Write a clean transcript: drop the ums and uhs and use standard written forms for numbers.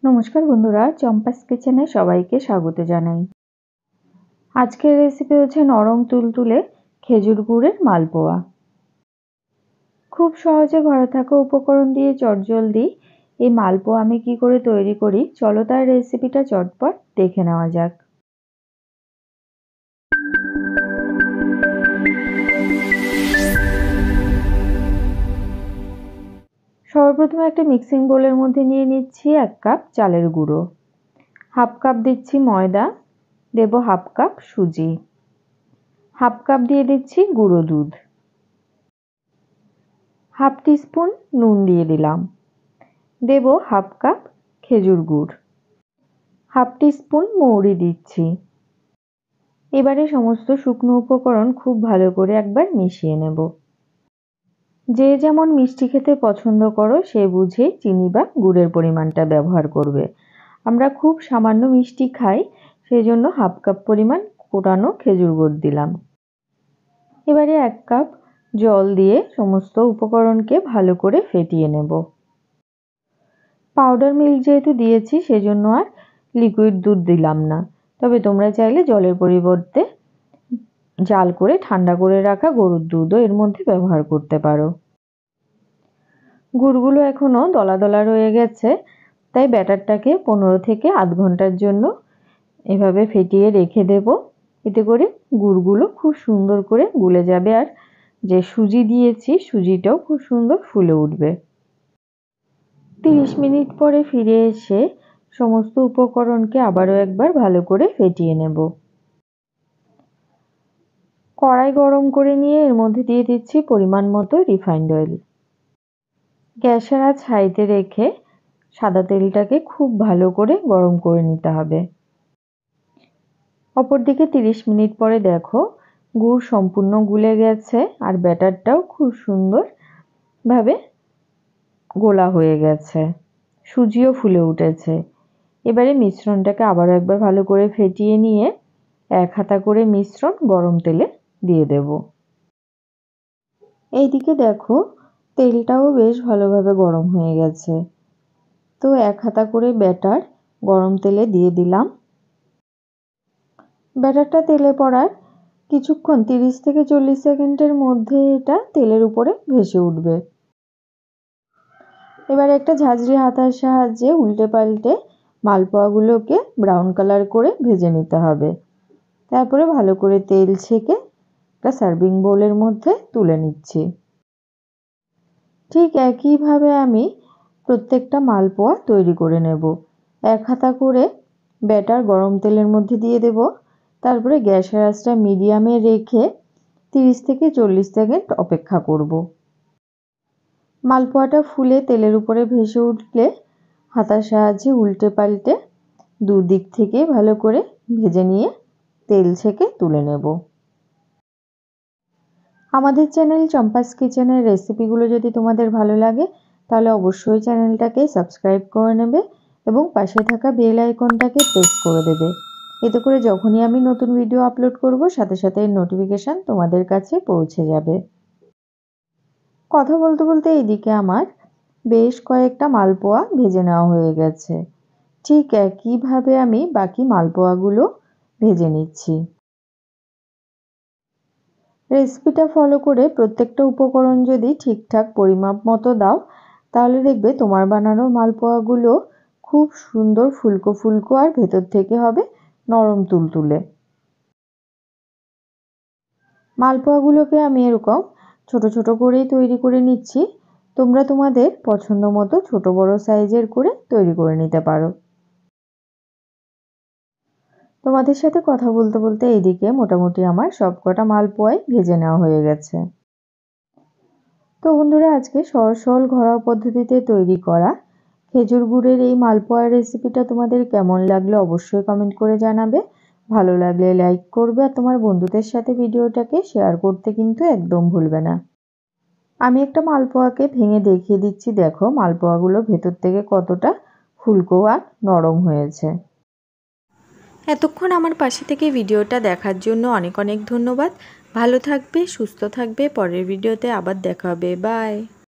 নমস্কার বন্ধুরা, চম্পাস কিচেনে সবাইকে স্বাগত জানাই। আজকের রেসিপি হচ্ছে নরম তুলতুলে খেজুর গুড়ের মালপোয়া। খুব সহজে ঘরে থাকা উপকরণ দিয়ে চটজলদি এই মালপোয়া আমি কি করে তৈরি করি, চলো তার রেসিপিটা চটপট দেখে নেওয়া যাক। সর্বপ্রথমে একটা মিক্সিং বোলের মধ্যে নিয়ে নিচ্ছি 1 কাপ চালের গুঁড়ো, হাফ কাপ দিচ্ছি ময়দা, দেব হাফ কাপ সুজি, হাফ কাপ দিয়ে দিচ্ছি গুঁড়ো দুধ, হাফ টিস্পুন নুন দিয়ে দিলাম, দেব হাফ কাপ খেজুর গুড়, হাফ টিস্পুন মৌরি দিচ্ছি। এবারে সমস্ত শুকনো উপকরণ খুব ভালো করে একবার মিশিয়ে নেব। যে যেমন মিষ্টি খেতে পছন্দ করো সে বুঝে চিনি বা গুড়ের পরিমাণটা ব্যবহার করবে। আমরা খুব সামান্য মিষ্টি খাই, সেই জন্য হাফ কাপ পরিমাণ কোটানো খেজুর গুড় দিলাম। এবারে 1 কাপ জল দিয়ে সমস্ত উপকরণকে ভালো করে ফেটিয়ে নেব। পাউডার মিল্ক যেহেতু দিয়েছি সেজন্য আর লিকুইড দুধ দিলাম না, তবে তোমরা চাইলে জলের পরিবর্তে জাল করে ঠান্ডা করে রাখা গরুর দুধও এর মধ্যে ব্যবহার করতে পারো। গুড়গুলো এখনো দলা দলা রয়ে গেছে, তাই ব্যাটারটাকে 15 থেকে আধ ঘন্টার জন্য এভাবে ফেটিয়ে রেখে দেব। এতে করে গুড়গুলো খুব সুন্দর করে গুলে যাবে, আর যে সুজি দিয়েছি সুজিটাও খুব সুন্দর ফুলে উঠবে। 30 মিনিট পরে ফিরে এসে সমস্ত উপকরণকে আবারও একবার ভালো করে ফেটিয়ে নেব। কড়াই গরম করে নিয়ে এর মধ্যে দিয়ে দিচ্ছি পরিমাণ মতো রিফাইন্ড অয়েল। গ্যাসের আঁচ হাইতে রেখে সাদা তেলটাকে খুব ভালো করে গরম করে নিতে হবে। অপরদিকে 30 মিনিট পরে দেখো গুড় সম্পূর্ণ গুলে গেছে আর ব্যাটারটাও খুব সুন্দরভাবে গোলা হয়ে গেছে, সুজিও ফুলে উঠেছে। এবারে মিশ্রণটাকে আবারও একবার ভালো করে ফেটিয়ে নিয়ে 1 হাতা করে মিশ্রণ গরম তেলে দিয়ে দেব। এইদিকে দেখো তেলটাও বেশ ভালোভাবে গরম হয়ে গেছে, তো 1 হাতা করে ব্যাটার গরম তেলে দিয়ে দিলাম। ব্যাটারটা তেলে পড়ার কিছুক্ষণ 30 থেকে 40 সেকেন্ডের মধ্যে এটা তেলের উপরে ভেসে উঠবে। এবার একটা ঝাঁঝরি হাতার সাহায্যে উল্টে পাল্টে মালপোয়াগুলোকে ব্রাউন কালার করে ভেজে নিতে হবে। তারপরে ভালো করে তেল ছেঁকে একটা সার্ভিং বোলের মধ্যে তুলে নিচ্ছি। ঠিক একইভাবে আমি প্রত্যেকটা মালপোয়া তৈরি করে নেব। 1 হাতা করে ব্যাটার গরম তেলের মধ্যে দিয়ে দেব, তারপরে গ্যাসের আঁচটা মিডিয়ামে রেখে 30 থেকে 40 সেকেন্ড অপেক্ষা করব। মালপোয়াটা ফুলে তেলের উপরে ভেসে উঠলে হাতার সাহায্যে উল্টে পাল্টে দুদিক থেকে ভালো করে ভেজে নিয়ে তেল ছেঁকে তুলে নেব। আমাদের চ্যানেল চম্পাস কিচেনের রেসিপিগুলো যদি তোমাদের ভালো লাগে তাহলে অবশ্যই চ্যানেলটাকে সাবস্ক্রাইব করে নেবে এবং পাশে থাকা বেল আইকনটাকে প্রেস করে দেবে। এতে করে যখনই আমি নতুন ভিডিও আপলোড করব সাথে সাথে নোটিফিকেশান তোমাদের কাছে পৌঁছে যাবে। কথা বলতে বলতে এইদিকে আমার বেশ কয়েকটা মালপোয়া ভেজে নেওয়া হয়ে গেছে। ঠিক একইভাবে আমি বাকি মালপোয়াগুলো ভেজে নিচ্ছি। রেসিপিটা ফলো করে প্রত্যেকটা উপকরণ যদি ঠিকঠাক পরিমাপ মতো দাও তাহলে দেখবে তোমার বানানো মালপোয়াগুলো খুব সুন্দর ফুলকো ফুলকো আর ভেতর থেকে হবে নরম তুলতুলে। মালপোয়াগুলোকে আমি এরকম ছোট ছোট করেই তৈরি করে নিচ্ছি। তোমরা তোমাদের পছন্দ মতো ছোট বড় সাইজের করে তৈরি করে নিতে পারো। তোমাদের সাথে কথা বলতে বলতে এইদিকে মোটামুটি আমার সবকটা মালপোয়াই ভেজে নেওয়া হয়ে গেছে। তো বন্ধুরা, আজকে সহজ সরল ঘরোয়া পদ্ধতিতে তৈরি করা খেজুর গুড়ের এই মালপোয়ার রেসিপিটা তোমাদের কেমন লাগলো অবশ্যই কমেন্ট করে জানাবে। ভালো লাগলে লাইক করবে আর তোমার বন্ধুদের সাথে ভিডিওটাকে শেয়ার করতে কিন্তু একদম ভুলবে না। আমি একটা মালপোয়াকে ভেঙে দেখিয়ে দিচ্ছি, দেখো মালপোয়াগুলো ভেতর থেকে কতটা ফুলকো আর নরম হয়েছে। এতক্ষণ আমার পাশে থেকে ভিডিওটা দেখার জন্য অনেক অনেক ধন্যবাদ। ভালো থাকবে, সুস্থ থাকবে। পরের ভিডিওতে আবার দেখা হবে। বাই।